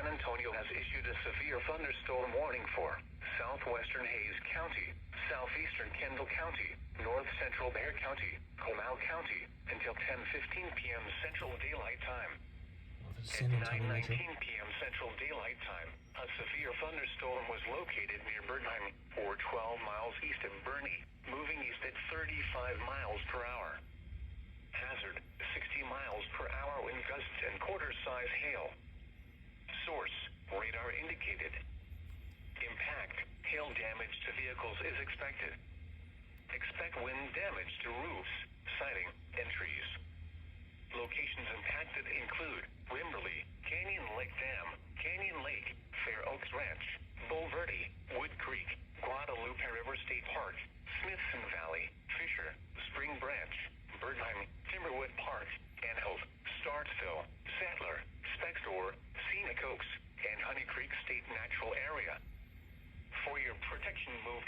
San Antonio has issued a severe thunderstorm warning for southwestern Hays County, southeastern Kendall County, north central Bexar County, Comal County, until 10:15 p.m. Central Daylight Time. At 9:19 p.m. Central Daylight Time, a severe thunderstorm was located near Bernheim, or 12 miles east of Bernie, moving east at 35 miles per hour. Hazard, 60 miles per hour wind gusts and quarter-size hail. Source, radar indicated. Impact, hail damage to vehicles is expected. Expect wind damage to roofs, siding, and trees. Locations impacted include Wimberley, Canyon Lake Dam, Canyon Lake, Fair Oaks Ranch, Bull Verde, Wood Creek, Guadalupe River State Park, Smithson Valley, Fisher, Spring Branch, Bernheim, Timberwood Park, Anhalt, Starksville, Sattler, Spexor, Scenic Oaks, and Honey Creek State Natural Area. For your protection, move